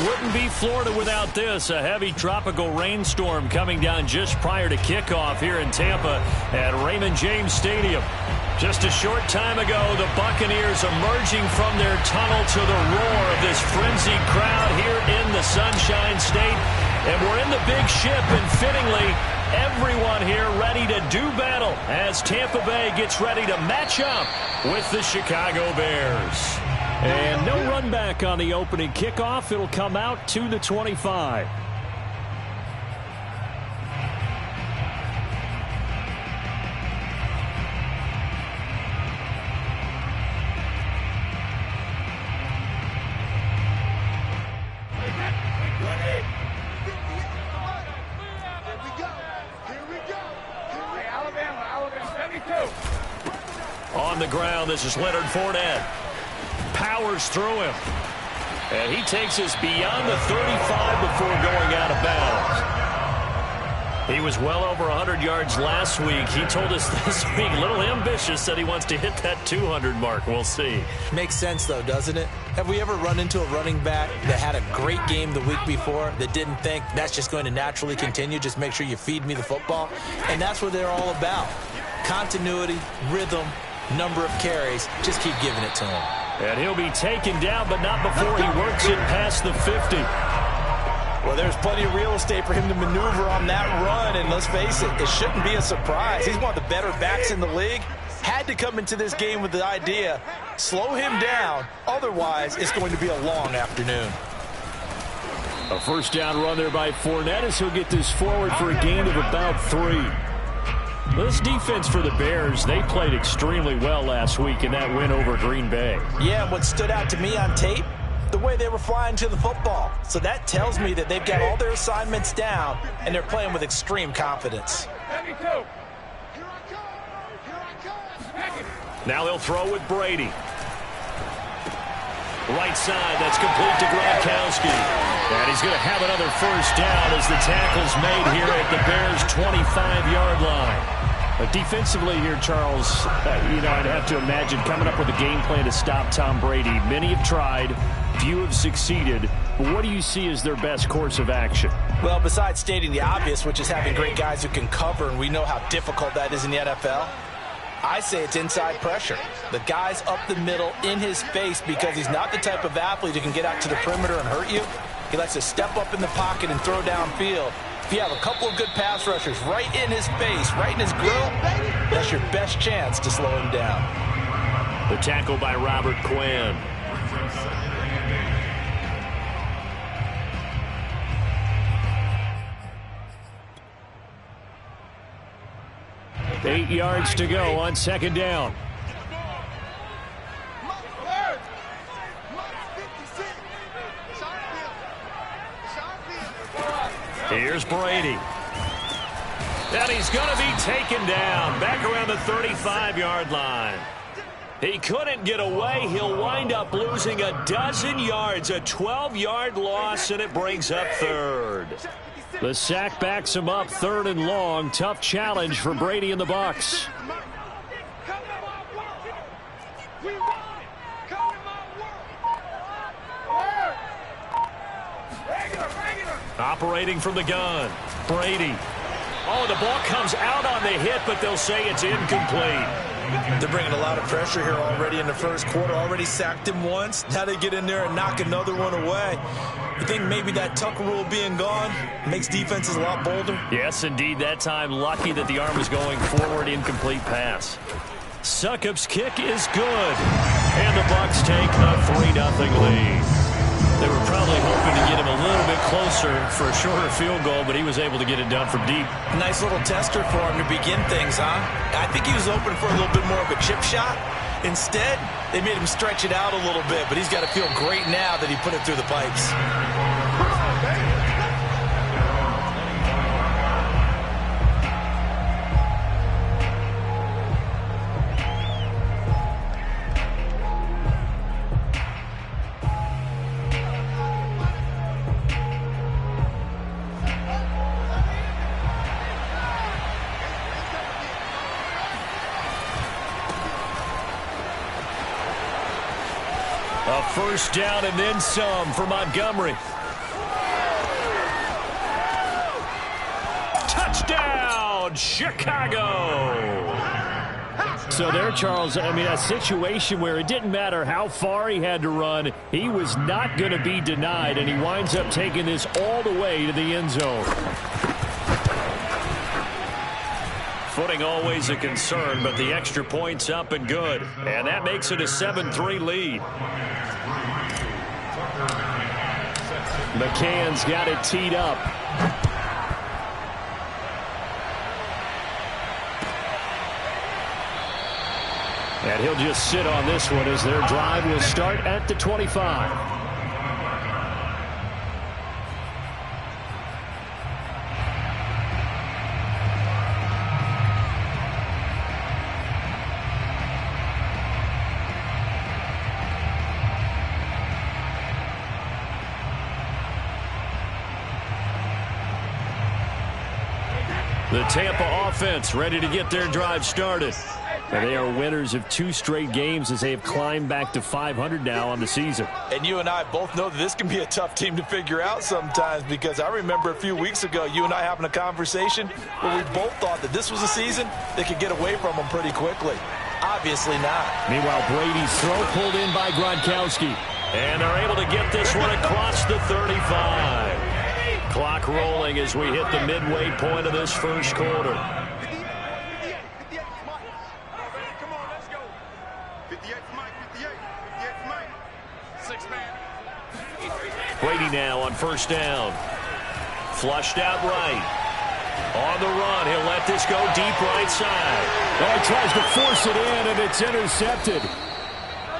wouldn't be Florida without this. A heavy tropical rainstorm coming down just prior to kickoff here in Tampa at Raymond James Stadium. Just a short time ago, the Buccaneers emerging from their tunnel to the roar of this frenzied crowd here in the Sunshine State. And we're in the big ship, and fittingly, everyone here ready to do battle as Tampa Bay gets ready to match up with the Chicago Bears. And no run back on the opening kickoff. It'll come out to the 25. On the ground, this is Leonard Fournette. Powers through him. And he takes us beyond the 35 before going out of bounds. He was well over 100 yards last week. He told us this week, a little ambitious, said he wants to hit that 200 mark. We'll see. Makes sense, though, doesn't it? Have we ever run into a running back that had a great game the week before that didn't think that's just going to naturally continue? Just make sure you feed me the football. And that's what they're all about. Continuity, rhythm, number of carries. Just keep giving it to him. And he'll be taken down, but not before he works it past the 50. Well, there's plenty of real estate for him to maneuver on that run, and let's face it, it shouldn't be a surprise. He's one of the better backs in the league. Had to come into this game with the idea, slow him down, otherwise it's going to be a long afternoon. A first down run there by Fournette as he'll get this forward for a gain of about 3. This defense for the Bears, they played extremely well last week in that win over Green Bay. Yeah, what stood out to me on tape, the way they were flying to the football. So that tells me that they've got all their assignments down, and they're playing with extreme confidence. Now they'll throw with Brady. Right side, that's complete to Gronkowski. And he's going to have another first down as the tackle's made here at the Bears' 25-yard line. But defensively here, Charles, I'd have to imagine coming up with a game plan to stop Tom Brady. Many have tried, few have succeeded. But what do you see as their best course of action? Well, besides stating the obvious, which is having great guys who can cover, and we know how difficult that is in the NFL, I say it's inside pressure. The guy's up the middle in his face because he's not the type of athlete who can get out to the perimeter and hurt you. He likes to step up in the pocket and throw downfield. If you have a couple of good pass rushers right in his face, right in his grill, that's your best chance to slow him down. The tackle by Robert Quinn. Eight yards to go on second down. Here's Brady. And he's going to be taken down back around the 35-yard line. He couldn't get away. He'll wind up losing a dozen yards, a 12-yard loss, and it brings up third. The sack backs him up third and long. Tough challenge for Brady and the Bucs. Operating from the gun, Brady. Oh, the ball comes out on the hit, but they'll say it's incomplete. They're bringing a lot of pressure here already in the first quarter. Already sacked him once. Now they get in there and knock another one away. You think maybe that Tucker rule being gone makes defenses a lot bolder? Yes, indeed. That time, lucky that the arm was going forward. Incomplete pass. Succop's kick is good. And the Bucs take a 3-0 lead. They were probably hoping to get him a little bit closer for a shorter field goal, but he was able to get it done from deep. Nice little tester for him to begin things, huh? I think he was open for a little bit more of a chip shot. Instead, they made him stretch it out a little bit, but he's got to feel great now that he put it through the pipes. A first down and then some for Montgomery. Touchdown, Chicago! So there, Charles, I mean, a situation where it didn't matter how far he had to run, he was not going to be denied, and he winds up taking this all the way to the end zone. Footing always a concern, but the extra point's up and good. And that makes it a 7-3 lead. McCann's got it teed up. And he'll just sit on this one as their drive will start at the 25. The Tampa offense ready to get their drive started. And they are winners of 2 straight games as they have climbed back to 500 now on the season. And you and I both know that this can be a tough team to figure out sometimes, because I remember a few weeks ago you and I having a conversation where we both thought that this was a season that could get away from them pretty quickly. Obviously not. Meanwhile, Brady's throw pulled in by Gronkowski. And they're able to get this one across the 35. Clock rolling as we hit the midway point of this first quarter. Brady now on first down. Flushed out right. On the run, he'll let this go deep right side. Oh, he tries to force it in, and it's intercepted.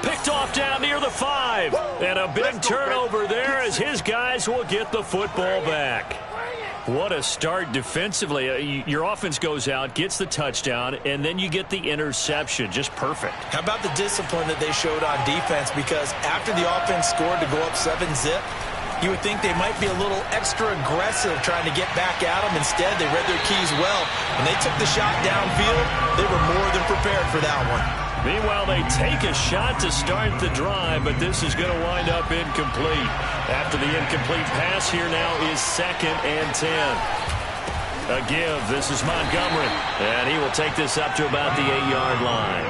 Picked off down near the 5. And a big turnover there as his guys will get the football back. What a start defensively. Your offense goes out, gets the touchdown, and then you get the interception. Just perfect. How about the discipline that they showed on defense? Because after the offense scored to go up 7-zip, you would think they might be a little extra aggressive trying to get back at them. Instead, they read their keys well. When they took the shot downfield, they were more than prepared for that one. Meanwhile, they take a shot to start the drive, but this is going to wind up incomplete. After the incomplete pass, here now is 2nd and 10. A give. This is Montgomery, and he will take this up to about the 8-yard line.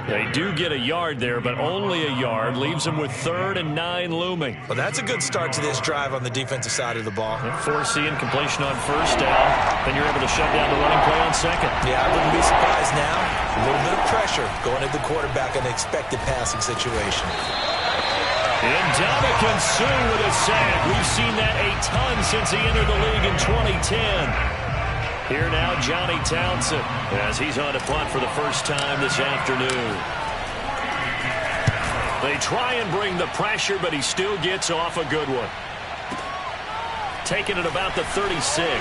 They do get a yard there, but only a yard. Leaves them with 3rd and 9 looming. Well, that's a good start to this drive on the defensive side of the ball. Forcing completion on first down. Then you're able to shut down the running play on 2nd. Yeah, I wouldn't be surprised now. A little bit of pressure going at the quarterback in an expected passing situation. And Ndamukong Suh with a sack. We've seen that a ton since he entered the league in 2010. Here now, Johnny Townsend, as he's on to punt for the first time this afternoon. They try and bring the pressure, but he still gets off a good one. Taking it about the 36.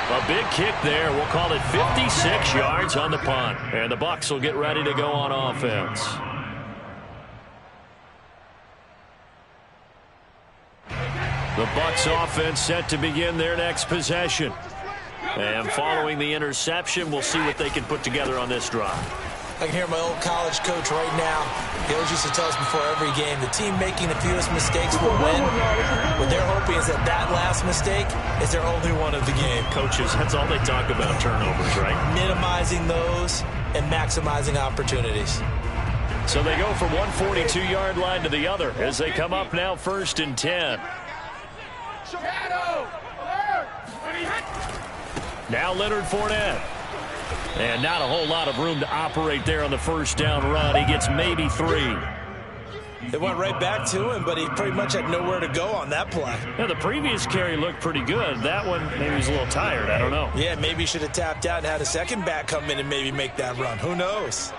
A big kick there. We'll call it 56 yards on the punt. And the Bucs will get ready to go on offense. The Bucs offense set to begin their next possession. And following the interception, we'll see what they can put together on this drive. I can hear my old college coach right now. He always used to tell us before every game, the team making the fewest mistakes will win. What they're hoping is that that last mistake is their only one of the game. Coaches, that's all they talk about, turnovers, right? Minimizing those and maximizing opportunities. So they go from one 42-yard line to the other as they come up now 1st and 10. Now Leonard Fournette. And not a whole lot of room to operate there on the first down run. He gets maybe 3. They went right back to him, but he pretty much had nowhere to go on that play. Yeah, the previous carry looked pretty good. That one, maybe he was a little tired. I don't know. Yeah, maybe he should have tapped out and had a second back come in and maybe make that run. Who knows?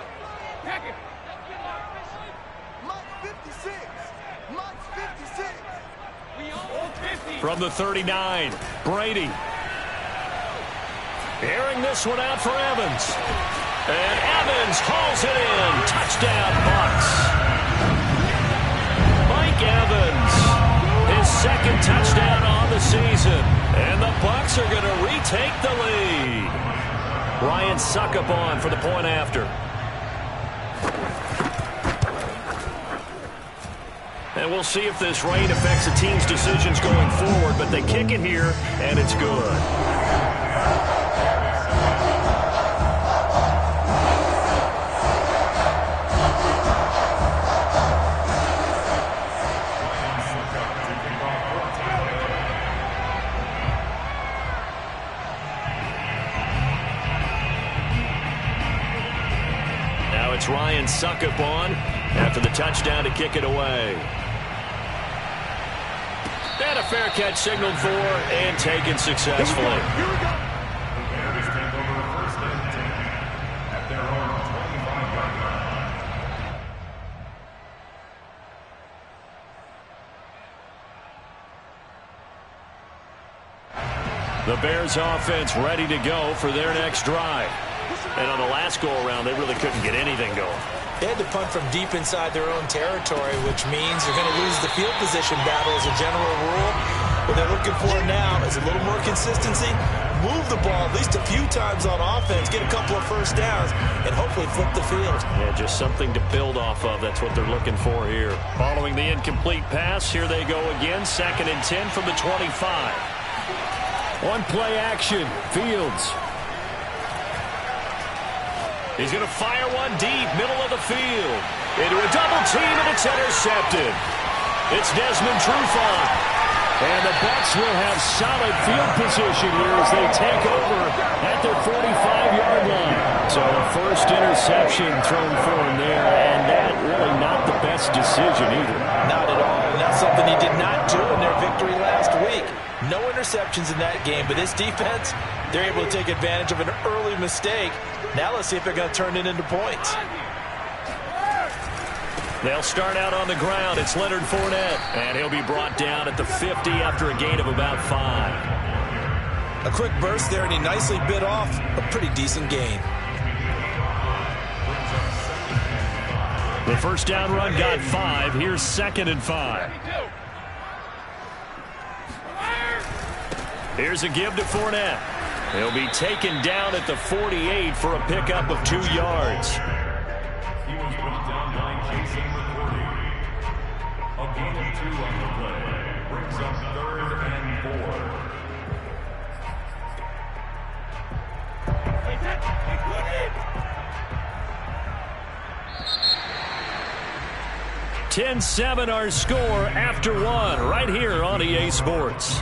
From the 39, Brady. Airing this one out for Evans. And Evans hauls it in. Touchdown, Bucs. Mike Evans, his 2nd touchdown on the season. And the Bucs are going to retake the lead. Ryan Succop on for the point after. And we'll see if this rain affects the team's decisions going forward, but they kick it here, and it's good. Now it's Ryan Succop on after the touchdown to kick it away. And a fair catch signaled for and taken successfully. Here we go. The Bears offense ready to go for their next drive. And on the last go-around, they really couldn't get anything going. They had to punt from deep inside their own territory, which means you're going to lose the field position battle as a general rule. What they're looking for now is a little more consistency, move the ball at least a few times on offense, get a couple of first downs, and hopefully flip the field. Yeah, just something to build off of. That's what they're looking for here. Following the incomplete pass, here they go again. 2nd and 10 from the 25. On play action, Fields. He's going to fire one deep, middle of the field. Into a double team, and it's intercepted. It's Desmond Trufant. And the Bucs will have solid field position here as they take over at their 45-yard line. So the first interception thrown for him there, and that really not the best decision either. Not at all, and that's something he did not do in their victory last week. No interceptions in that game, but this defense, they're able to take advantage of an early mistake. Now let's see if they're going to turn it into points. They'll start out on the ground. It's Leonard Fournette, and he'll be brought down at the 50 after a gain of about 5. A quick burst there, and he nicely bit off a pretty decent gain. The first down run got 5. Here's 2nd and 5. Here's a give to Fournette. He'll be taken down at the 48 for a pickup of 2 yards. He was brought down by Jason McCourty. A gain of 2 on the play brings up 3rd and 4. 10-7 our score after 1 right here on EA Sports.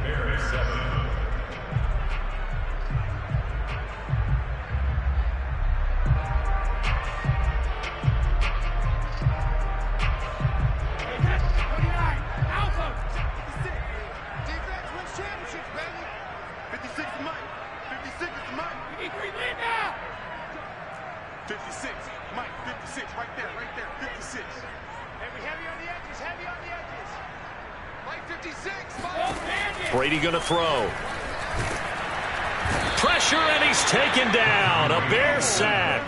Bears 7. Brady going to throw. Pressure, and he's taken down. A Bear sack.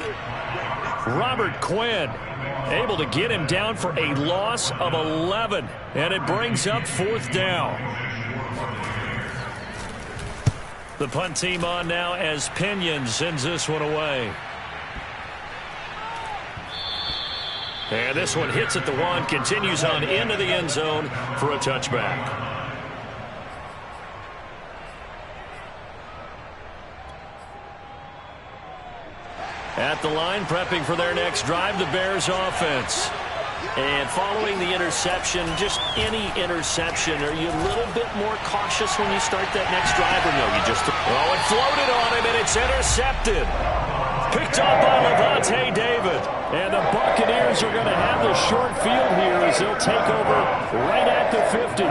Robert Quinn able to get him down for a loss of 11. And it brings up 4th down. The punt team on now as Pinion sends this one away. And this one hits at the 1, continues on into the end zone for a touchback. At the line, prepping for their next drive, the Bears offense. And following the interception, just any interception, are you a little bit more cautious when you start that next drive, or no? You just... Oh, it floated on him, and it's intercepted. Picked up by Lavonte David. And the Buccaneers are going to have the short field here as they'll take over right at the 50.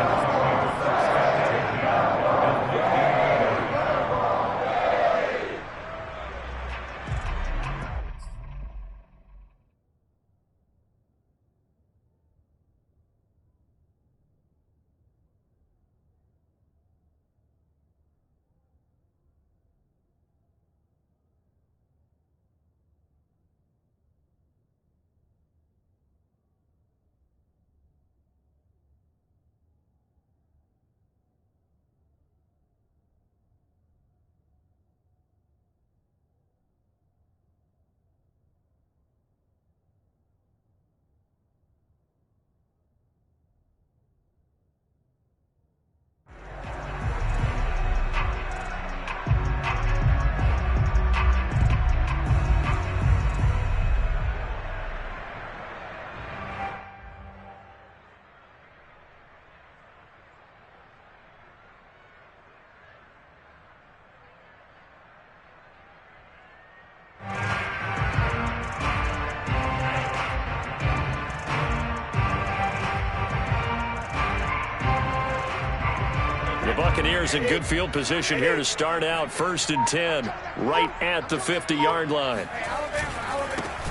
Buccaneers in good field position here to start out. 1st and 10, right at the 50-yard line.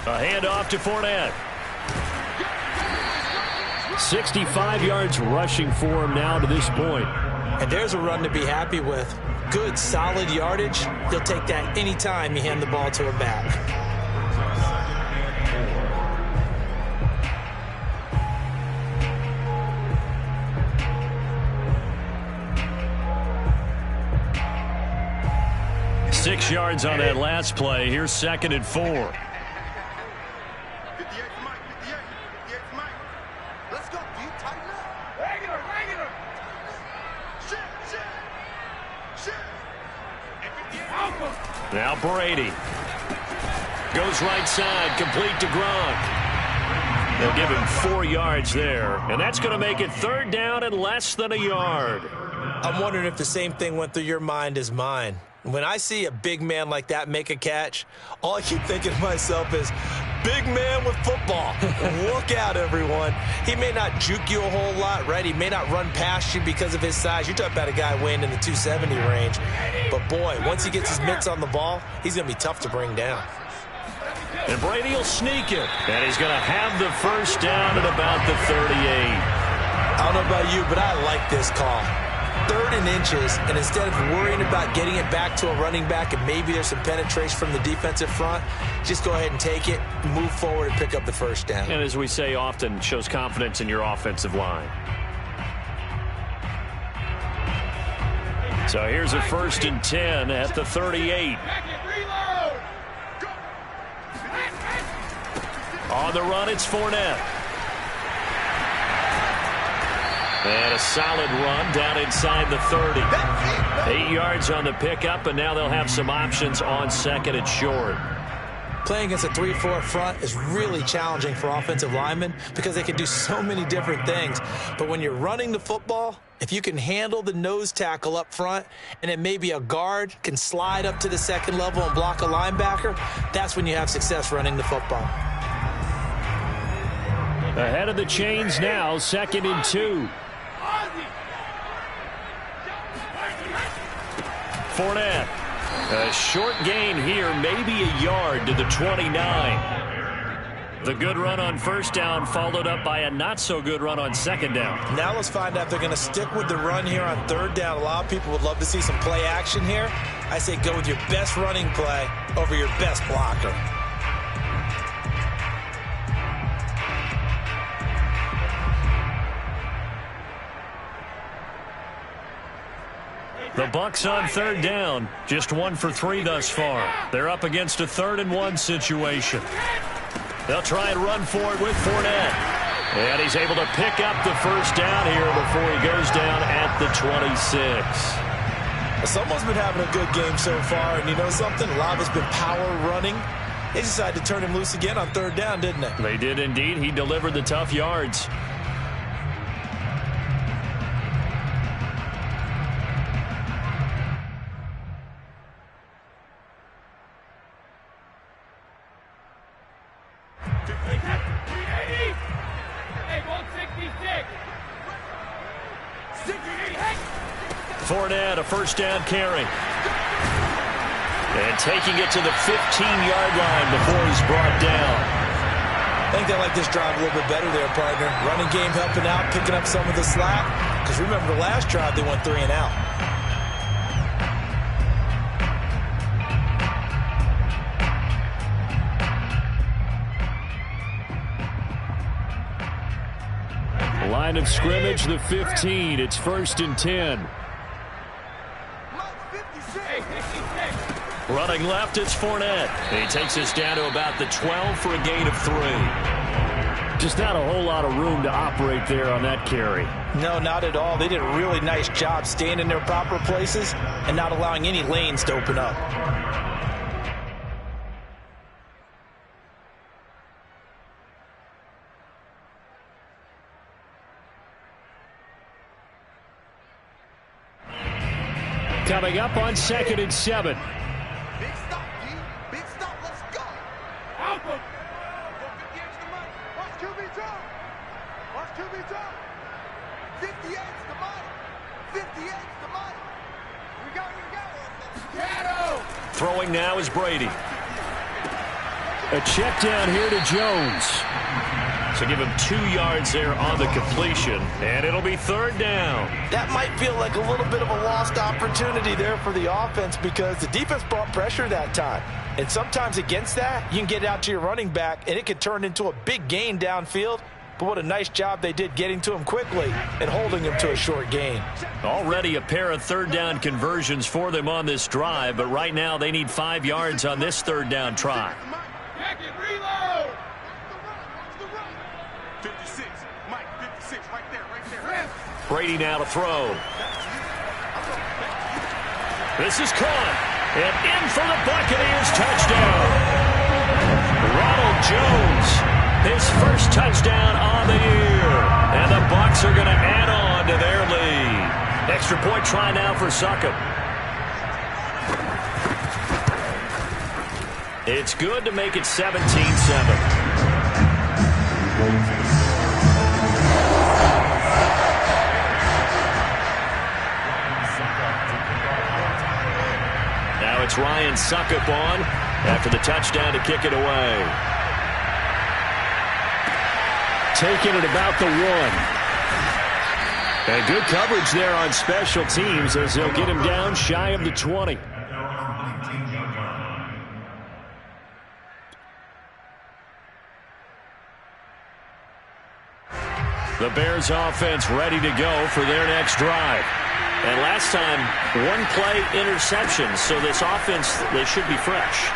A handoff to Fournette. 65 yards rushing for him now to this point. And there's a run to be happy with. Good, solid yardage. He'll take that anytime you hand the ball to a back. Six yards on that last play. Here's 2nd and 4. Now Brady goes right side, complete to Gronk. They'll give him 4 yards there, and that's going to make it 3rd down and less than a yard. I'm wondering if the same thing went through your mind as mine. When I see a big man like that make a catch, all I keep thinking to myself is, big man with football. Look out, everyone. He may not juke you a whole lot, right? He may not run past you because of his size. You're talking about a guy weighing in the 270 range. But, boy, once he gets his mitts on the ball, he's going to be tough to bring down. And Brady will sneak it. And he's going to have the 1st down at about the 38. I don't know about you, but I like this call. 3rd and inches, and instead of worrying about getting it back to a running back and maybe there's some penetration from the defensive front, just go ahead and take it, move forward, and pick up the 1st down. And as we say often, shows confidence in your offensive line. So here's a 1st and 10 at the 38. On the run, it's Fournette. And a solid run down inside the 30. 8 yards on the pickup, and now they'll have some options on 2nd and short. Playing against a 3-4 front is really challenging for offensive linemen because they can do so many different things. But when you're running the football, if you can handle the nose tackle up front and then maybe a guard can slide up to the 2nd level and block a linebacker, that's when you have success running the football. Ahead of the chains now, 2nd and 2. Fournette, a short gain here, maybe a yard to the 29. The good run on 1st down followed up by a not-so-good run on 2nd down. Now let's find out if they're going to stick with the run here on 3rd down. A lot of people would love to see some play action here. I say go with your best running play over your best blocker. The Bucs on 3rd down, just 1 for 3 thus far. They're up against a 3rd and 1 situation. They'll try and run for it with Fournette. And he's able to pick up the 1st down here before he goes down at the 26. Someone's been having a good game so far, and you know something? A lot of it's been power running. They decided to turn him loose again on 3rd down, didn't they? They did indeed. He delivered the tough yards. Fournette, a 1st down carry. And taking it to the 15-yard line before he's brought down. I think they like this drive a little bit better there, partner. Running game helping out, picking up some of the slack. Because remember the last drive, they went 3 and out. Line of scrimmage, the 15. It's 1st and 10. Running left, it's Fournette. He takes us down to about the 12 for a gain of 3. Just not a whole lot of room to operate there on that carry. No, not at all. They did a really nice job staying in their proper places and not allowing any lanes to open up. Coming up on 2nd and 7. Big stop, D. Big stop. Let's go. Alpha. 58's the money. Watch QB drop. Watch QB drop. 58's the money. Throwing now is Brady. A check down here to Jones. So give him 2 yards there on the completion, and it'll be third down. That might feel like a little bit of a lost opportunity there for the offense because the defense brought pressure that time. And sometimes against that, you can get out to your running back, and it could turn into a big gain downfield. But what a nice job they did getting to him quickly and holding him to a short gain. Already a pair of third down conversions for them on this drive, but right now they need 5 yards on this third down try. 56, Mike, 56, right there. Brady now to throw. This is caught. And in for the Buccaneers touchdown. Ronald Jones, his first touchdown on the year. And the Bucs are going to add on to their lead. Extra point try now for Succop. It's good to make it 17-7. Now it's Ryan Succop on after the touchdown to kick it away. Taking it about the 1. And good coverage there on special teams as they'll get him down shy of the 20. The Bears offense ready to go for their next drive. And last time, 1 play interception, so this offense, they should be fresh.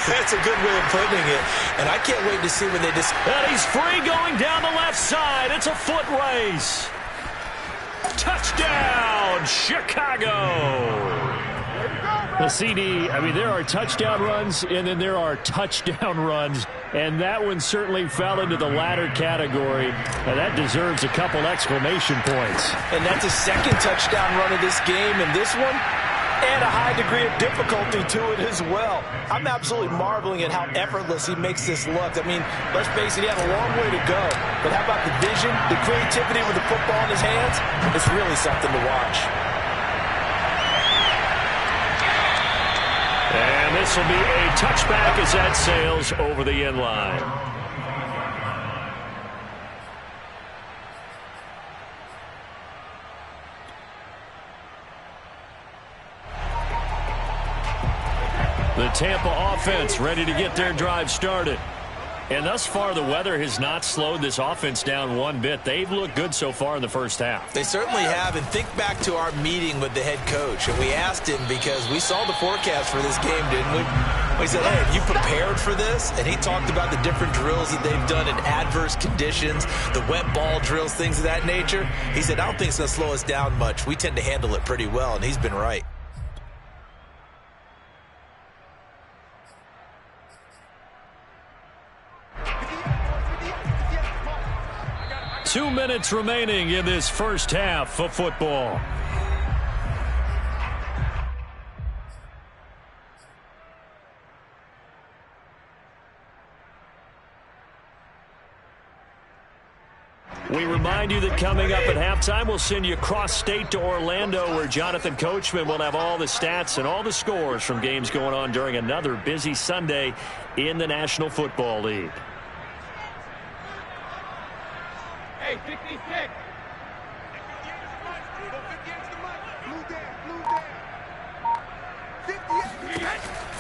That's a good way of putting it. And I can't wait to see when they just... And he's free going down the left side. It's a foot race. Touchdown, Chicago. The CD, I mean, there are touchdown runs, and then there are touchdown runs. And that one certainly fell into the latter category. And that deserves a couple exclamation points. And that's a second touchdown run of this game, and this one, and a high degree of difficulty to it as well. I'm absolutely marveling at how effortless he makes this look. I mean, let's face it, he had a long way to go. But how about the vision, the creativity with the football in his hands? It's really something to watch. And this will be a touchback as that sails over the end line. The Tampa offense ready to get their drive started. And thus far, the weather has not slowed this offense down one bit. They've looked good so far in the first half. They certainly have. And think back to our meeting with the head coach. And we asked him because we saw the forecast for this game, didn't we? We said, hey, have you prepared for this? And he talked about the different drills that they've done in adverse conditions, the wet ball drills, things of that nature. He said, I don't think it's going to slow us down much. We tend to handle it pretty well, and he's been right. Two minutes remaining in this first half of football. We remind you that coming up at halftime, we'll send you cross-state to Orlando, where Jonathan Coachman will have all the stats and all the scores from games going on during another busy Sunday in the National Football League. Hey, 56.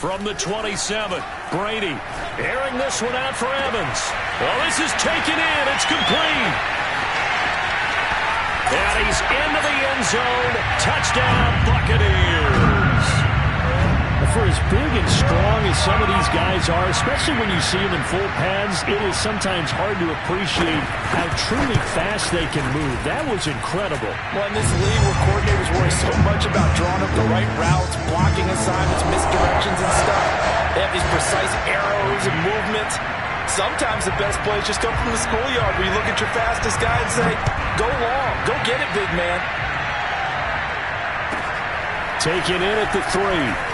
From the 27, Brady airing this one out for Evans. Well, this is taken in. It's complete. And he's into the end zone. Touchdown, Buccaneers. For as big and strong as some of these guys are, especially when you see them in full pads, it is sometimes hard to appreciate how truly fast they can move. That was incredible. Well, in this league where coordinators worry so much about drawing up the right routes, blocking assignments, misdirections and stuff, they have these precise arrows and movements. Sometimes the best plays just come from the schoolyard where you look at your fastest guy and say, go long, go get it, big man. Taken in at the 3.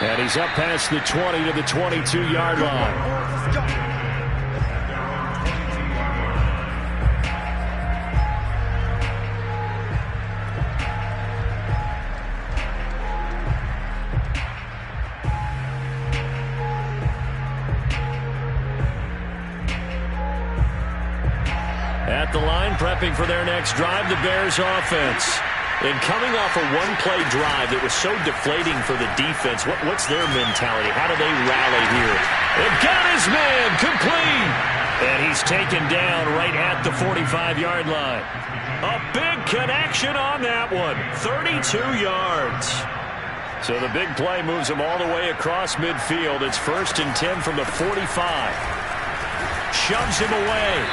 And he's up past the 20 to the 22-yard line. At the line, prepping for their next drive, the Bears offense. And coming off a one-play drive that was so deflating for the defense, what's their mentality? How do they rally here? They've got his man complete. And he's taken down right at the 45-yard line. A big connection on that one. 32 yards. So the big play moves him all the way across midfield. It's 1st and 10 from the 45. Shoves him away.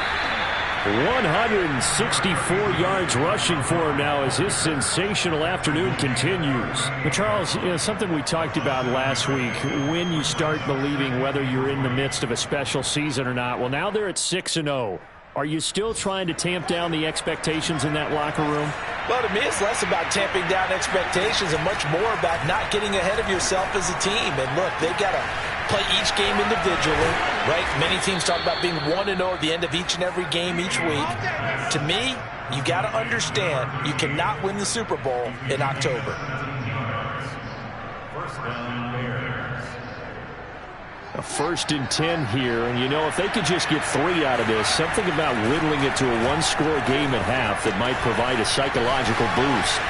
164 yards rushing for him now as his sensational afternoon continues. But Charles, something we talked about last week, when you start believing whether you're in the midst of a special season or not. Well, now they're at 6-0. Are you still trying to tamp down the expectations in that locker room? Well, to me, it's less about tamping down expectations and much more about not getting ahead of yourself as a team. And look, they've got to play each game individually, right? Many teams talk about being 1-0 at the end of each and every game each week. To me, you got to understand you cannot win the Super Bowl in October. A 1st and 10 here, and if they could just get 3 out of this, something about whittling it to a one-score game at half that might provide a psychological boost.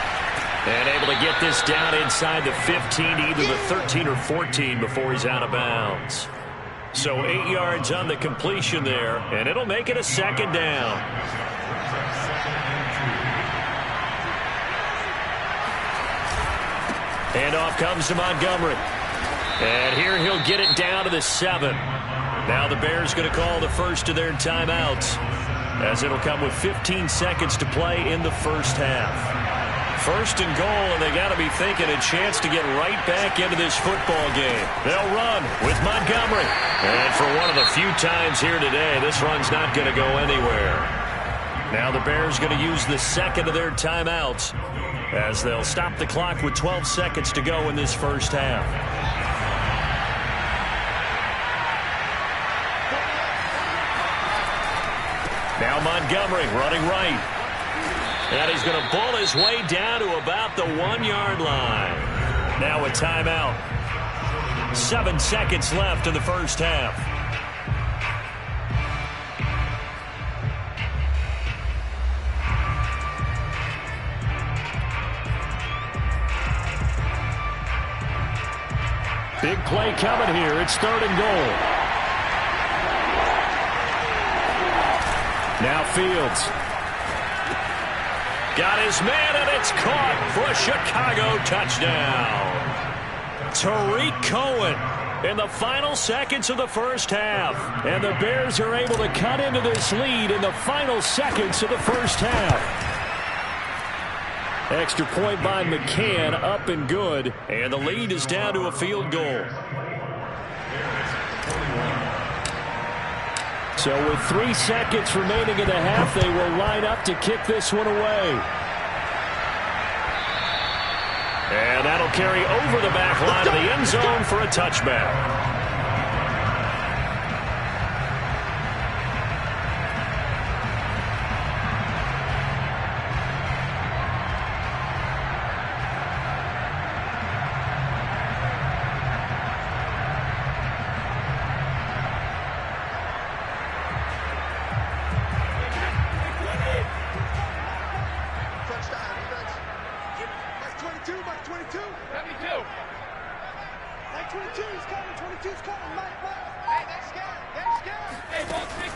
And able to get this down inside the 15, either the 13 or 14 before he's out of bounds. So 8 yards on the completion there, and it'll make it a 2nd down. Handoff comes to Montgomery. And here he'll get it down to the 7. Now the Bears going to call the first of their timeouts, as it'll come with 15 seconds to play in the first half. 1st and goal, and they got to be thinking a chance to get right back into this football game. They'll run with Montgomery. And for one of the few times here today, this run's not going to go anywhere. Now the Bears going to use the 2nd of their timeouts, as they'll stop the clock with 12 seconds to go in this first half. Now Montgomery running right. And he's going to pull his way down to about the 1-yard line. Now a timeout. 7 seconds left in the first half. Big play coming here. It's 3rd and goal. Now Fields. Got his man, and it's caught for a Chicago touchdown. Tariq Cohen in the final seconds of the first half. And the Bears are able to cut into this lead in the final seconds of the first half. Extra point by McCann, up and good. And the lead is down to a field goal. So with 3 seconds remaining in the half, they will line up to kick this one away. And that'll carry over the back line of the end zone for a touchback.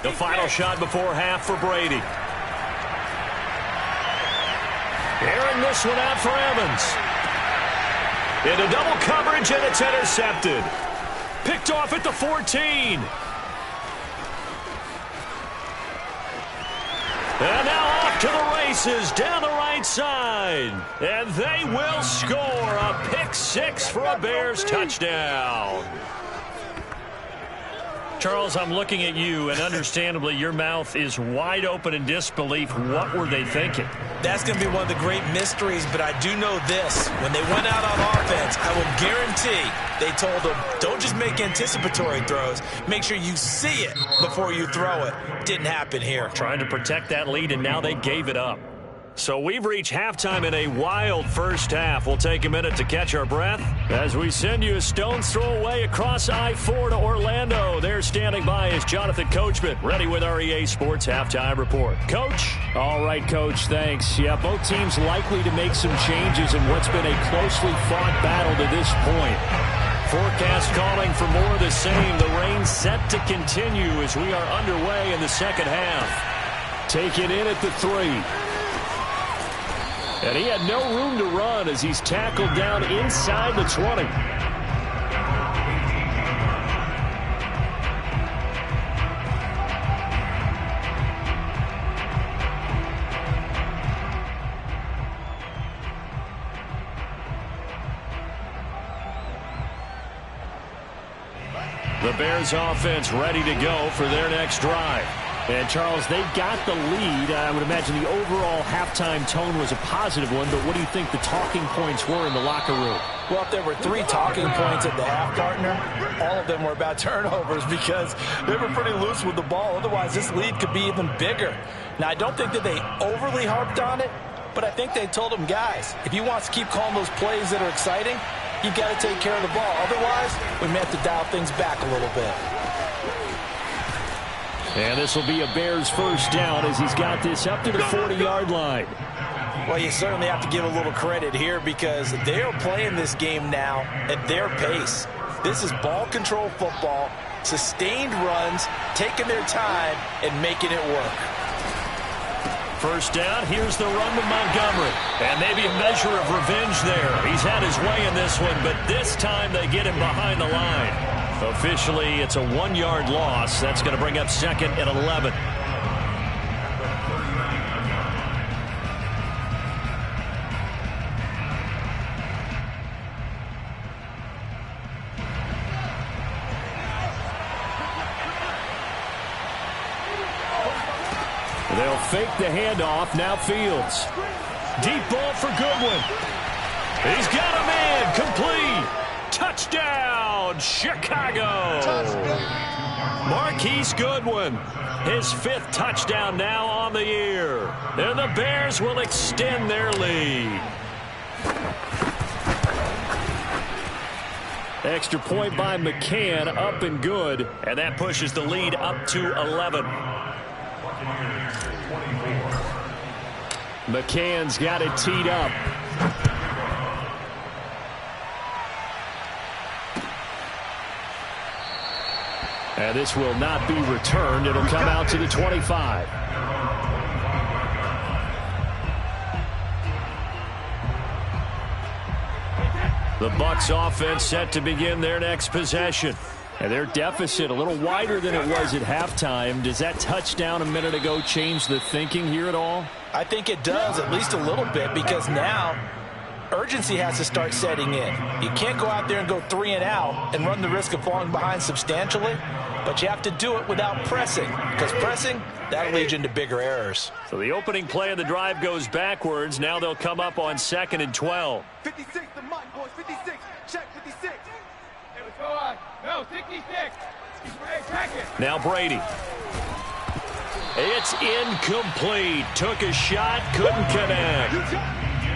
The final shot before half for Brady. Airing this one out for Evans. Into double coverage, and it's intercepted. Picked off at the 14. And now off to the races down the right side. And they will score a pick-6 for a Bears touchdown. Charles, I'm looking at you, and understandably, your mouth is wide open in disbelief. What were they thinking? That's going to be one of the great mysteries, but I do know this. When they went out on offense, I will guarantee they told them, don't just make anticipatory throws. Make sure you see it before you throw it. Didn't happen here. Trying to protect that lead, and now they gave it up. So we've reached halftime in a wild first half. We'll take a minute to catch our breath as we send you a stone's throw away across I-4 to Orlando. There standing by is Jonathan Coachman, ready with our EA Sports Halftime Report. Coach? All right, Coach, thanks. Yeah, both teams likely to make some changes in what's been a closely fought battle to this point. Forecast calling for more of the same. The rain set to continue as we are underway in the second half. Take it in at the 3. And he had no room to run as he's tackled down inside the 20. The Bears offense ready to go for their next drive. And, Charles, they got the lead. I would imagine the overall halftime tone was a positive one, but what do you think the talking points were in the locker room? Well, if there were 3 talking points at the half, partner, all of them were about turnovers because they were pretty loose with the ball. Otherwise, this lead could be even bigger. Now, I don't think that they overly harped on it, but I think they told them, guys, if you want to keep calling those plays that are exciting, you've got to take care of the ball. Otherwise, we may have to dial things back a little bit. And this will be a Bears first down as he's got this up to the 40-yard line. Well, you certainly have to give a little credit here because they are playing this game now at their pace. This is ball control football, sustained runs, taking their time, and making it work. First down, here's the run to Montgomery. And maybe a measure of revenge there. He's had his way in this one, but this time they get him behind the line. Officially, it's a 1-yard loss. That's going to bring up second and 11. They'll fake the handoff. Now Fields. Deep ball for Goodwin. He's got a man. Complete. Touchdown, Chicago. Touchdown. Marquise Goodwin, his 5th touchdown now on the year. And the Bears will extend their lead. Extra point by McCann, up and good. And that pushes the lead up to 11. McCann's got it teed up. And this will not be returned. It'll come out to the 25. The Bucs offense set to begin their next possession. And their deficit a little wider than it was at halftime. Does that touchdown a minute ago change the thinking here at all? I think it does, at least a little bit, because now urgency has to start setting in. You can't go out there and go 3 and out and run the risk of falling behind substantially, but you have to do it without pressing, because pressing, that leads into bigger errors. So the opening play of the drive goes backwards. Now they'll come up on 2nd and 12. 56, the mic, boys, 56. Check 56. Hey, what's going on? No, 66. Hey, check it. Now Brady. It's incomplete. Took a shot, couldn't connect.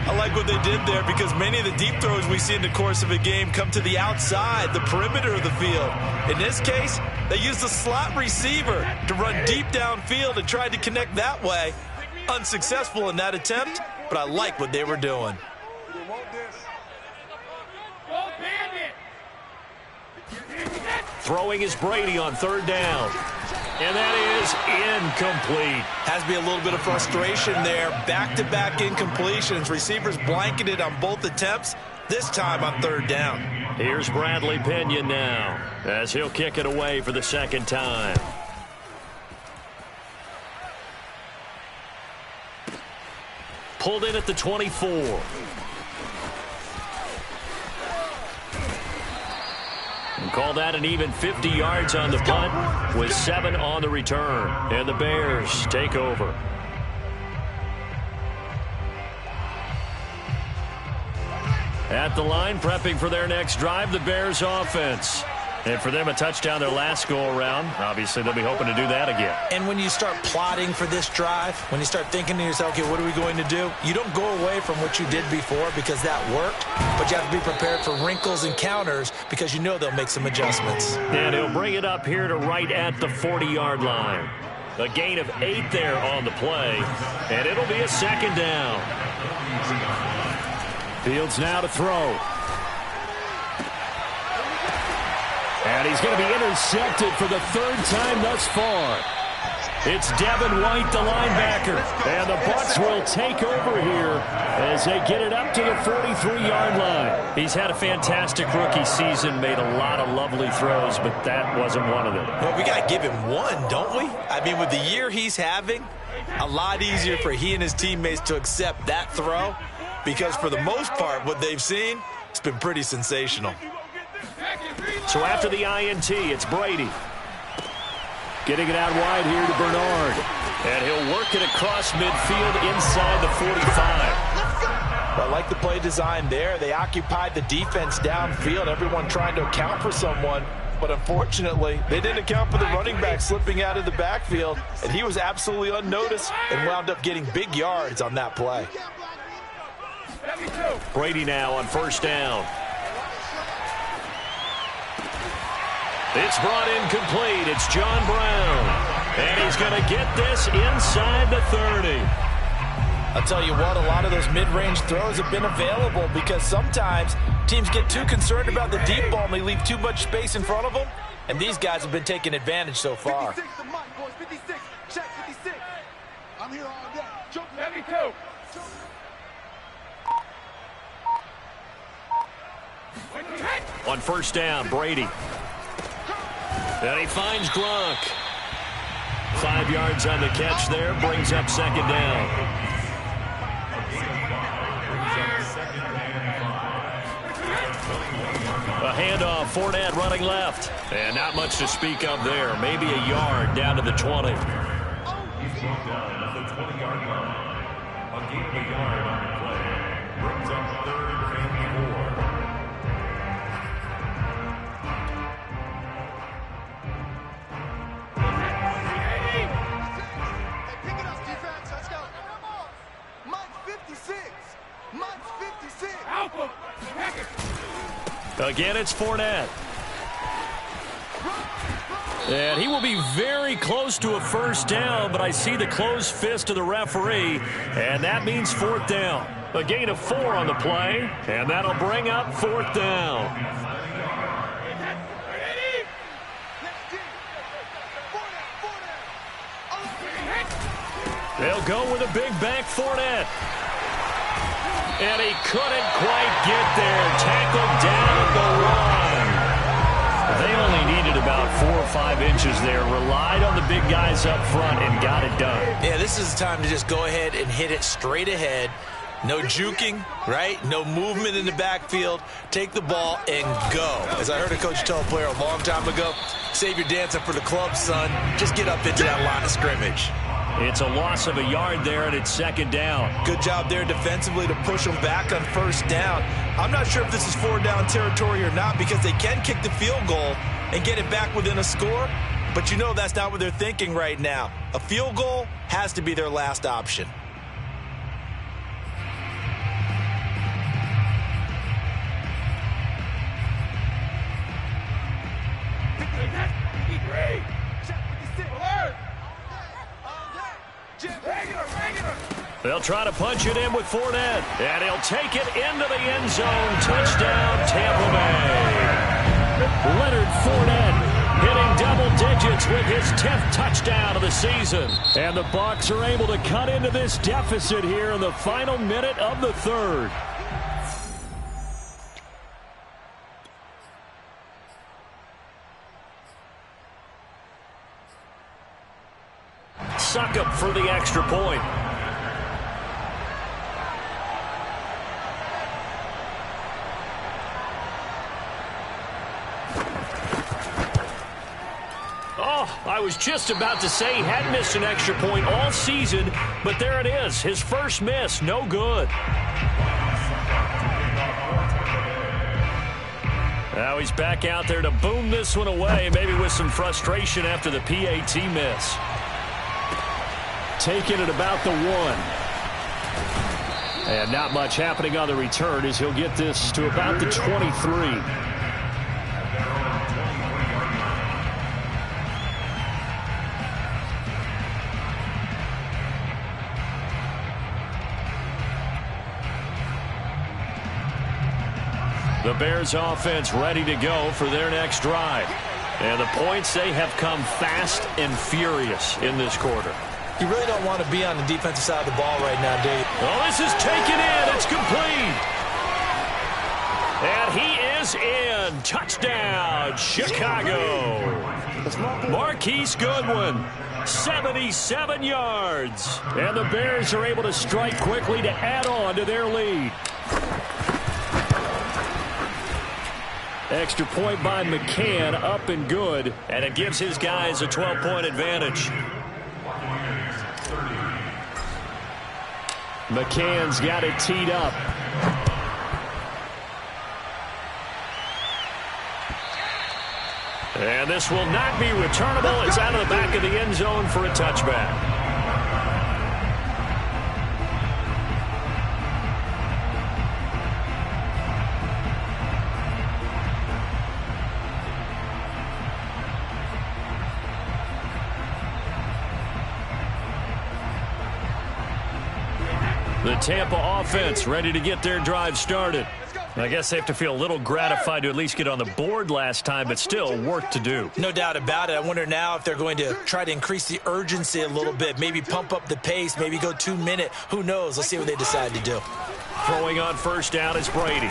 I like what they did there because many of the deep throws we see in the course of a game come to the outside, the perimeter of the field. In this case, they used the slot receiver to run deep downfield and tried to connect that way. Unsuccessful in that attempt, but I like what they were doing. Throwing is Brady on 3rd down. And that is incomplete. Has to be a little bit of frustration there. Back-to-back incompletions. Receivers blanketed on both attempts, this time on 3rd down. Here's Bradley Pinion now as he'll kick it away for the 2nd time. Pulled in at the 24. And call that an even 50 yards on the punt with 7 on the return. And the Bears take over. At the line, prepping for their next drive, the Bears offense. And for them, a touchdown their last go-around. Obviously, they'll be hoping to do that again. And when you start plotting for this drive, when you start thinking to yourself, okay, what are we going to do? You don't go away from what you did before because that worked, but you have to be prepared for wrinkles and counters because you know they'll make some adjustments. And he'll bring it up here to right at the 40-yard line. A gain of 8 there on the play, and it'll be a second down. Fields now to throw. And he's going to be intercepted for the third time thus far. It's Devin White, the linebacker. And the Bucs will take over here as they get it up to the 43-yard line. He's had a fantastic rookie season, made a lot of lovely throws, but that wasn't one of them. Well, we got to give him one, don't we? I mean, with the year he's having, a lot easier for he and his teammates to accept that throw because for the most part, what they've seen, it's been pretty sensational. So after the INT, it's Brady. Getting it out wide here to Bernard. And he'll work it across midfield inside the 45. I like the play design there. They occupied the defense downfield, everyone trying to account for someone. But unfortunately, they didn't account for the running back slipping out of the backfield, and he was absolutely unnoticed and wound up getting big yards on that play. Brady now on first down. It's brought in complete. It's John Brown. And he's going to get this inside the 30. I'll tell you what, a lot of those mid-range throws have been available because sometimes teams get too concerned about the deep ball and they leave too much space in front of them. And these guys have been taking advantage so far. 56 to Mike, boys. 56. Check 56. I'm here all day. Choke 72. On first down, Brady. And he finds Gronk. 5 yards on the catch there, brings up second down. A handoff, Fournette running left. And not much to speak of there. Maybe a yard down to the 20. He's brought down at the 20-yard line. A gain of a yard on the play. Brings up 3rd and 4. Again, it's Fournette. And he will be very close to a first down, but I see the closed fist of the referee, and that means 4th down. A gain of 4 on the play, and that'll bring up 4th down. They'll go with a big back Fournette. And he couldn't quite get there. Tackled down at the 1. They only needed about 4 or 5 inches there. Relied on the big guys up front and got it done. Yeah, this is the time to just go ahead and hit it straight ahead. No juking, right? No movement in the backfield. Take the ball and go. As I heard a coach tell a player a long time ago, save your dancing for the club, son. Just get up into that line of scrimmage. It's a loss of a yard there, and it's second down. Good job there defensively to push them back on first down. I'm not sure if this is 4-down territory or not because they can kick the field goal and get it back within a score, but you know that's not what they're thinking right now. A field goal has to be their last option. They'll try to punch it in with Fournette, and he'll take it into the end zone. Touchdown, Tampa Bay. Leonard Fournette hitting double digits with his 10th touchdown of the season. And the Bucs are able to cut into this deficit here in the final minute of the 3rd. Succop for the extra point. Oh, I was just about to say he hadn't missed an extra point all season, but there it is. His first miss, no good. Now he's back out there to boom this one away, maybe with some frustration after the PAT miss. Taking it about the 1. And not much happening on the return as he'll get this to about the 23. The Bears offense ready to go for their next drive. And the points, they have come fast and furious in this quarter. You really don't want to be on the defensive side of the ball right now, do you? Oh, this is taken in. It's complete. And he is in. Touchdown, Chicago. Marquise Goodwin, 77 yards. And the Bears are able to strike quickly to add on to their lead. Extra point by McCann, up and good. And it gives his guys a 12-point advantage. McCann's got it teed up. And this will not be returnable. It's out of the back of the end zone for a touchback. The Tampa offense ready to get their drive started. I guess they have to feel a little gratified to at least get on the board last time, but still work to do. No doubt about it. I wonder now if they're going to try to increase the urgency a little bit, maybe pump up the pace, maybe go 2-minute. Who knows? Let's see what they decide to do. Throwing on first down is Brady.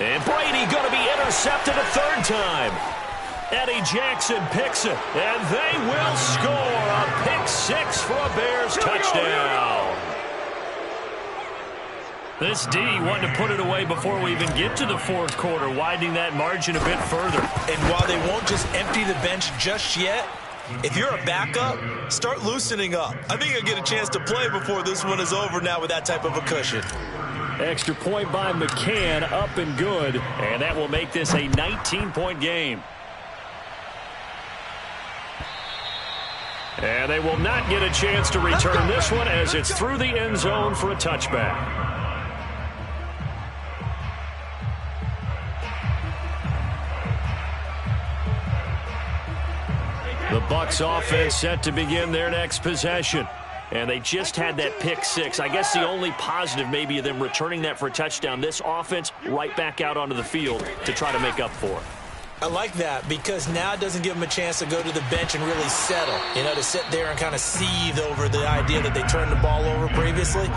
And Brady going to be intercepted a third time. Eddie Jackson picks it, and they will score a pick six for a Bears touchdown. This D wanted to put it away before we even get to the fourth quarter, widening that margin a bit further. And while they won't just empty the bench just yet, if you're a backup, start loosening up. I think you'll get a chance to play before this one is over now with that type of a cushion. Extra point by McCann, up and good. And that will make this a 19-point game. And they will not get a chance to return this one as it's through the end zone for a touchback. The Bucs offense set to begin their next possession. And they just had that pick six. I guess the only positive maybe of them returning that for a touchdown. This offense right back out onto the field to try to make up for it. I like that because now it doesn't give them a chance to go to the bench and really settle. You know, to sit there and kind of seethe over the idea that they turned the ball over previously.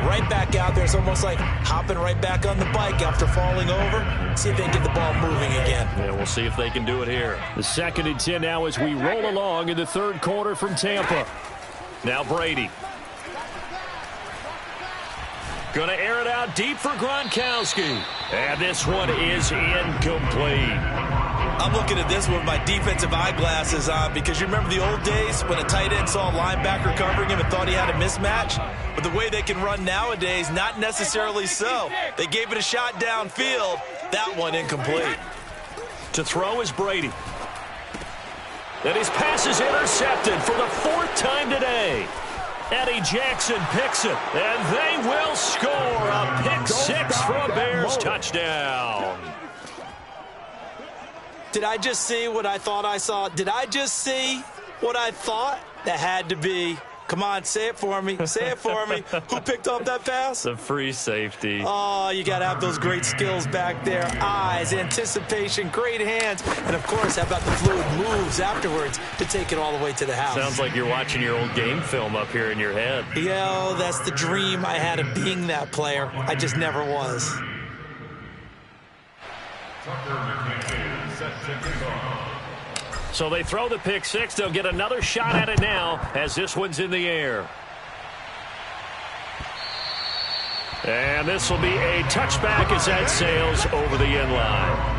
Right back out there. It's almost like hopping right back on the bike after falling over. See if they can get the ball moving again. Yeah, we'll see if they can do it here. The 2nd and 10 now as we roll along in the third quarter from Tampa. Now Brady. Going to air it out deep for Gronkowski. And this one is incomplete. I'm looking at this with my defensive eyeglasses on because you remember the old days when a tight end saw a linebacker covering him and thought he had a mismatch? But the way they can run nowadays, not necessarily so. They gave it a shot downfield. That one incomplete. To throw is Brady. And his pass is intercepted for the 4th time today. Eddie Jackson picks it, and they will score a pick six for a Bears touchdown. Did I just see what I thought I saw? Did I just see what I thought? That had to be. Come on, say it for me. Say it for me. Who picked up that pass? The free safety. Oh, you got to have those great skills back there. Eyes, anticipation, great hands. And, of course, how about the fluid moves afterwards to take it all the way to the house? Sounds like you're watching your old game film up here in your head. Yo, that's the dream I had of being that player. I just never was. So they throw the pick six. They'll get another shot at it now as this one's in the air. And this will be a touchback as that sails over the end line.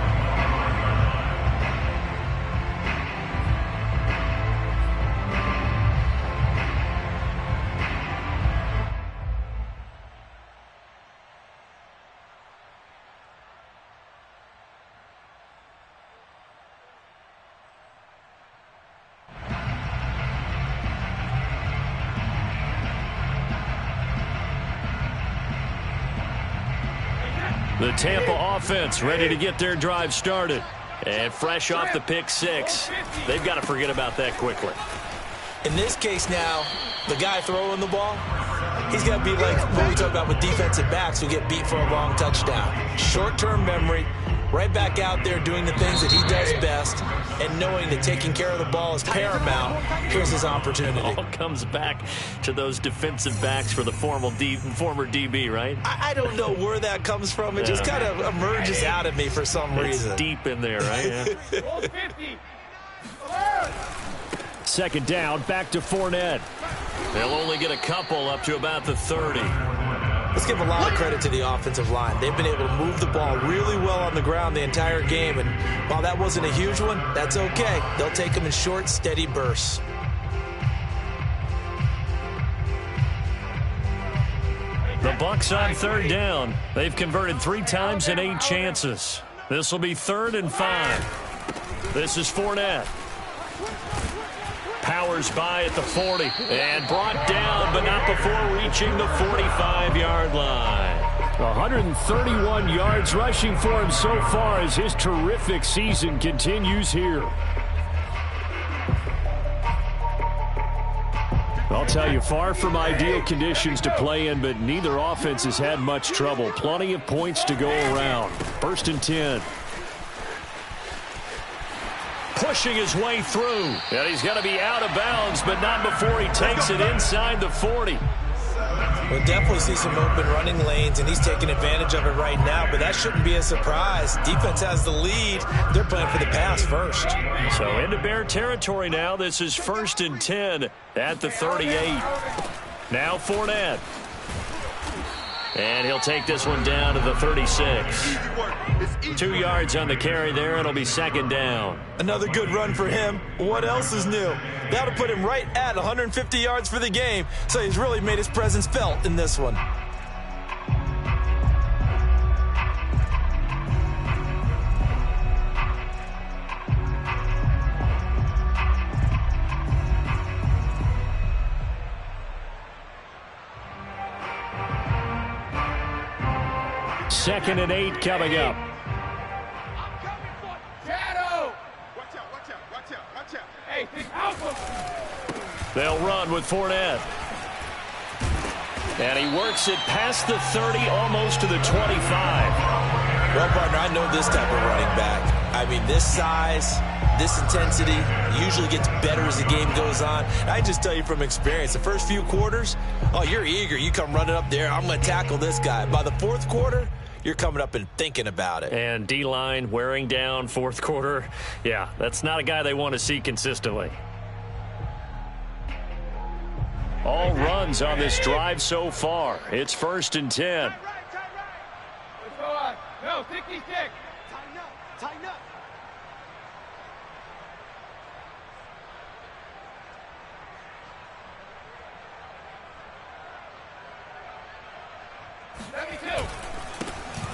The Tampa offense ready to get their drive started. And fresh off the pick six, they've got to forget about that quickly. In this case now, the guy throwing the ball, he's got to be like what we talk about with defensive backs who get beat for a long touchdown. Short-term memory, right back out there doing the things that he does best, and knowing that taking care of the ball is paramount. Here's his opportunity. All comes back to those defensive backs for the former DB, right? I don't know where that comes from. It just kind of emerges out of me for some reason. It's deep in there, right? Yeah. Second down, back to Fournette. They'll only get a couple up to about the 30. Let's give a lot of credit to the offensive line. They've been able to move the ball really well on the ground the entire game, and while that wasn't a huge one, that's okay. They'll take them in short, steady bursts. The Bucs on third down. They've converted 3 times in 8 chances. This will be 3rd and 5. This is Fournette. Powers by at the 40 and brought down, but not before reaching the 45-yard line. 131 yards rushing for him so far as his terrific season continues here. I'll tell you, far from ideal conditions to play in, but neither offense has had much trouble. Plenty of points to go around. 1st and 10. Pushing his way through. And he's going to be out of bounds, but not before he takes it inside the 40. We'll definitely see some open running lanes, and he's taking advantage of it right now, but that shouldn't be a surprise. Defense has the lead. They're playing for the pass first. So into Bear territory now. This is 1st and 10 at the 38. Now Fournette. And he'll take this one down to the 36. 2 yards on the carry there. It'll be 2nd down. Another good run for him. What else is new? That'll put him right at 150 yards for the game. So he's really made his presence felt in this one. Second and 8 coming up. Shadow! Watch out, watch out, watch out, watch out. Hey, think alpha! They'll run with Fournette. And he works it past the 30, almost to the 25. Well, partner, I know this type of running back. I mean, this size, this intensity usually gets better as the game goes on. I just tell you from experience, the first few quarters, oh, you're eager. You come running up there, I'm going to tackle this guy. By the 4th quarter, you're coming up and thinking about it. And D-line wearing down 4th quarter. Yeah, that's not a guy they want to see consistently. All runs on this drive so far. It's 1st and 10. Let's go on. No, ticky tick. Tighten up, tighten up.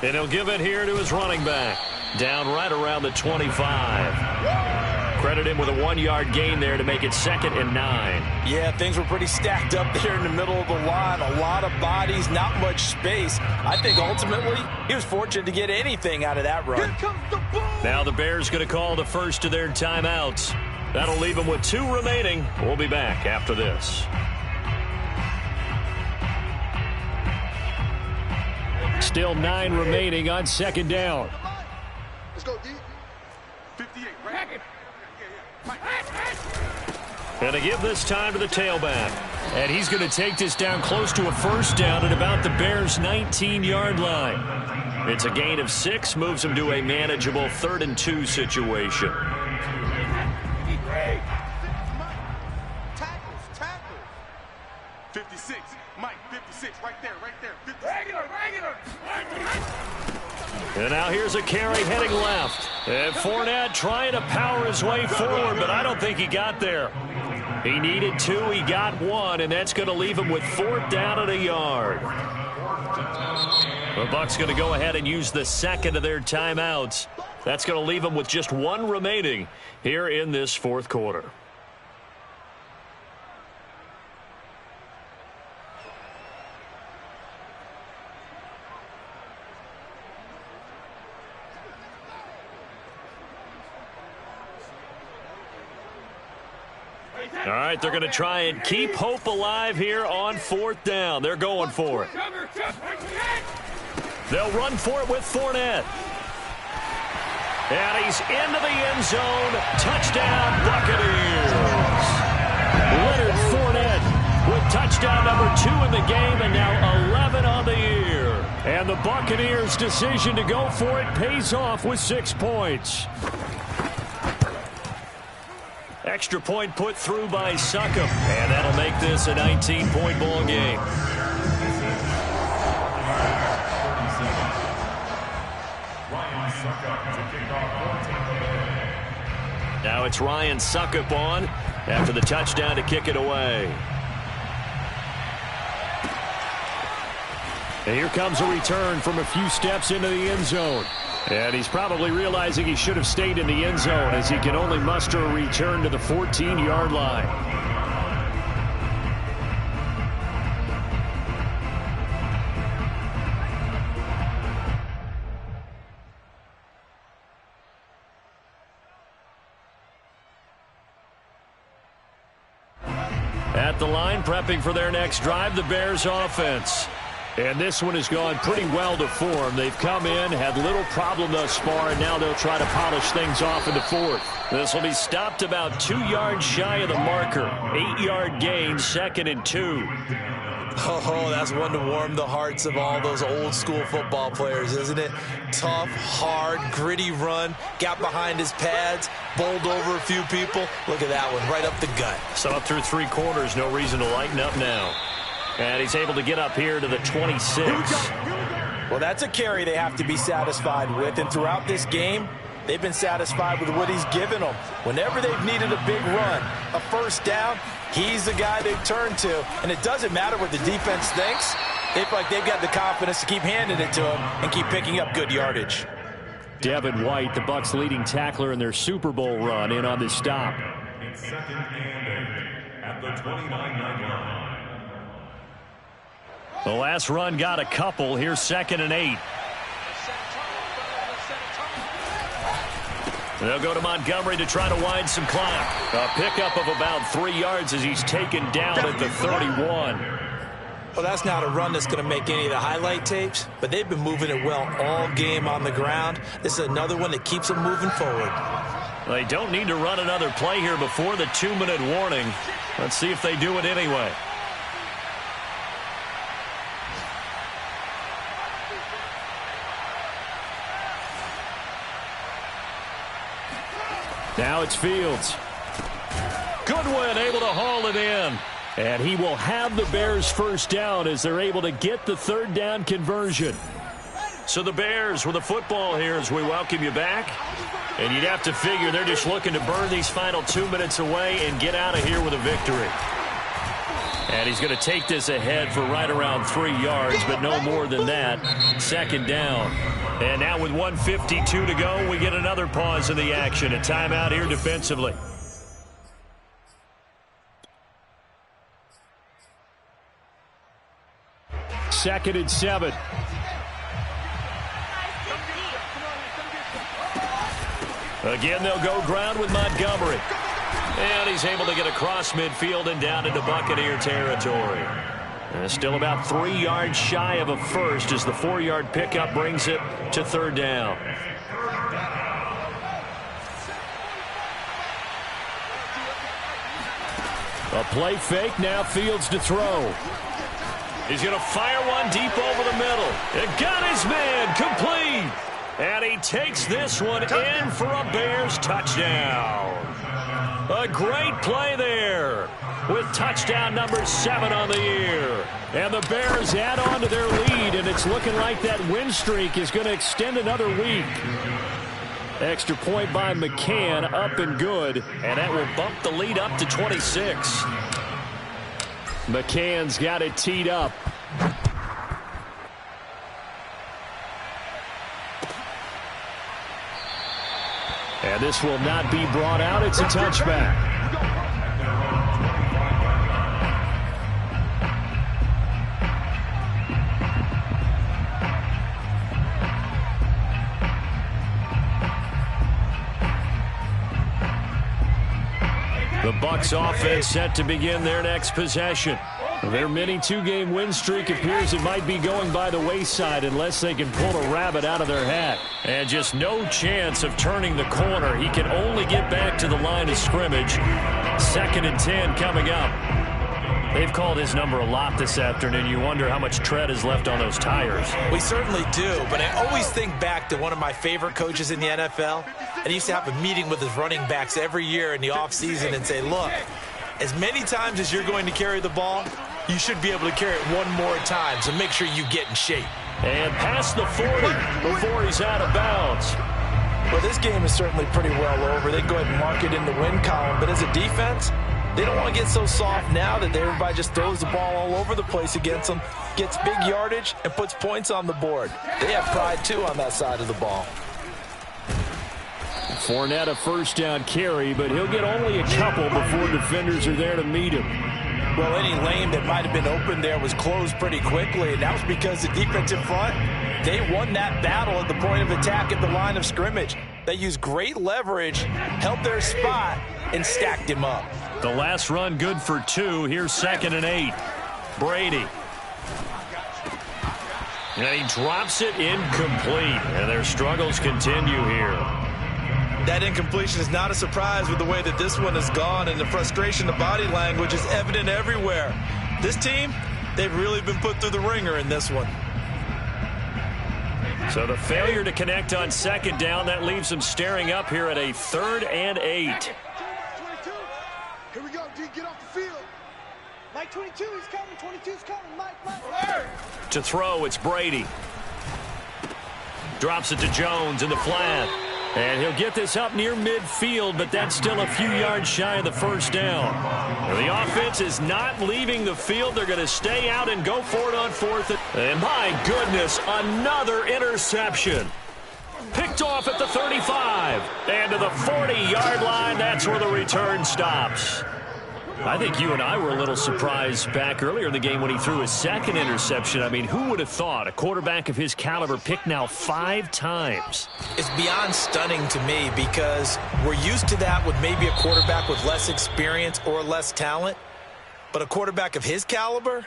And he'll give it here to his running back. Down right around the 25. Credit him with a 1-yard gain there to make it 2nd and 9. Yeah, things were pretty stacked up there in the middle of the line. A lot of bodies, not much space. I think ultimately he was fortunate to get anything out of that run. Here comes the ball. Now the Bears going to call the first of their timeouts. That'll leave them with 2 remaining. We'll be back after this. Still 9 remaining on 2nd down. Let's go, D. 58, right? And to give this time to the tailback. And he's going to take this down close to a 1st down at about the Bears' 19-yard line. It's a gain of 6, moves him to a manageable 3rd and 2 situation. Tackles, tackles. 56, Mike, 56, right there, 56. Regular. And now here's a carry heading left. And Fournette trying to power his way forward, but I don't think he got there. He needed 2, he got 1, and that's going to leave him with 4th down and a yard. The Bucs going to go ahead and use the 2nd of their timeouts. That's going to leave them with just 1 remaining here in this 4th quarter. All right, they're going to try and keep hope alive here on 4th down. They're going for it. They'll run for it with Fournette. And he's into the end zone. Touchdown, Buccaneers. Leonard Fournette with touchdown number 2 in the game, and now 11 on the year. And the Buccaneers' decision to go for it pays off with 6 points. Extra point put through by Succop, and that'll make this a 19-point ball game. Now it's Ryan Succop on after the touchdown to kick it away. And here comes a return from a few steps into the end zone. And he's probably realizing he should have stayed in the end zone as he can only muster a return to the 14-yard line. At the line, prepping for their next drive, the Bears offense. And this one has gone pretty well to form. They've come in, had little problem thus far, and now they'll try to polish things off in the 4th. This will be stopped about 2 yards shy of the marker. 8-yard gain, 2nd and 2. Oh, that's one to warm the hearts of all those old school football players, isn't it? Tough, hard, gritty run, got behind his pads, bowled over a few people. Look at that one, right up the gut. So up through 3 quarters, no reason to lighten up now. And he's able to get up here to the 26. Well, that's a carry they have to be satisfied with, and throughout this game, they've been satisfied with what he's given them. Whenever they've needed a big run, a first down, he's the guy they turn to. And it doesn't matter what the defense thinks. They feel like they've got the confidence to keep handing it to him and keep picking up good yardage. Devin White, the Bucs' leading tackler in their Super Bowl run, in on this stop. It's 2nd and 8 at the 29-yard line. The last run got a couple. Here's 2nd and 8. They'll go to Montgomery to try to wind some clock. A pickup of about 3 yards as he's taken down at the 31. Well, that's not a run that's going to make any of the highlight tapes, but they've been moving it well all game on the ground. This is another one that keeps them moving forward. They don't need to run another play here before the 2-minute warning. Let's see if they do it anyway. Now it's Fields. Goodwin able to haul it in. And he will have the Bears first down as they're able to get the 3rd down conversion. So the Bears with the football here as we welcome you back. And you'd have to figure they're just looking to burn these final 2 minutes away and get out of here with a victory. And he's going to take this ahead for right around 3 yards, but no more than that. 2nd down. And now with 1:52 to go, we get another pause in the action. A timeout here defensively. Second and 7. Again, they'll go ground with Montgomery. And he's able to get across midfield and down into Buccaneer territory. And still about 3 yards shy of a first as the 4-yard pickup brings it to 3rd down. A play fake, now Fields to throw. He's going to fire one deep over the middle. It got his man complete. And he takes this one in for a Bears touchdown. A great play there with touchdown number 7 on the year. And the Bears add on to their lead, and it's looking like that win streak is going to extend another week. Extra point by McCann, up and good. And that will bump the lead up to 26. McCann's got it teed up. And this will not be brought out. It's a touchback. The Bucs offense set to begin their next possession. Their mini two-game win streak appears it might be going by the wayside unless they can pull a rabbit out of their hat. And just no chance of turning the corner. He can only get back to the line of scrimmage. 2nd and 10 coming up. They've called his number a lot this afternoon. You wonder how much tread is left on those tires. We certainly do, but I always think back to one of my favorite coaches in the NFL. And he used to have a meeting with his running backs every year in the offseason and say, look, as many times as you're going to carry the ball, you should be able to carry it one more time, so make sure you get in shape. And past the 40 before he's out of bounds. Well, this game is certainly pretty well over. They can go ahead and mark it in the win column, but as a defense, they don't want to get so soft now that everybody just throws the ball all over the place against them, gets big yardage, and puts points on the board. They have pride, too, on that side of the ball. Fournette a first down carry, but he'll get only a couple before defenders are there to meet him. Well, any lane that might have been open there was closed pretty quickly, and that was because the defensive front, they won that battle at the point of attack at the line of scrimmage. They used great leverage, held their spot, and stacked him up. The last run good for 2. Here's 2nd and 8. Brady. And he drops it incomplete. And their struggles continue here. That incompletion is not a surprise with the way that this one has gone, and the frustration, the body language is evident everywhere. This team, they've really been put through the ringer in this one. So the failure to connect on 2nd down, that leaves them staring up here at a 3rd and 8. Here we go, D, get off the field. Mike 22, he's coming, 22's coming, Mike. To throw, it's Brady. Drops it to Jones in the flat. And he'll get this up near midfield, but that's still a few yards shy of the first down. Now, the offense is not leaving the field. They're going to stay out and go for it on 4th. And my goodness, another interception. Picked off at the 35. And to the 40-yard line, that's where the return stops. I think you and I were a little surprised back earlier in the game when he threw his 2nd interception. I mean, who would have thought a quarterback of his caliber picked now 5 times? It's beyond stunning to me because we're used to that with maybe a quarterback with less experience or less talent. But a quarterback of his caliber,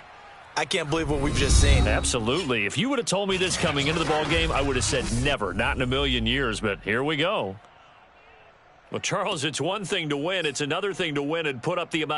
I can't believe what we've just seen. Absolutely. If you would have told me this coming into the ballgame, I would have said never, not in a million years. But here we go. Well, Charles, it's one thing to win. It's another thing to win and put up the amount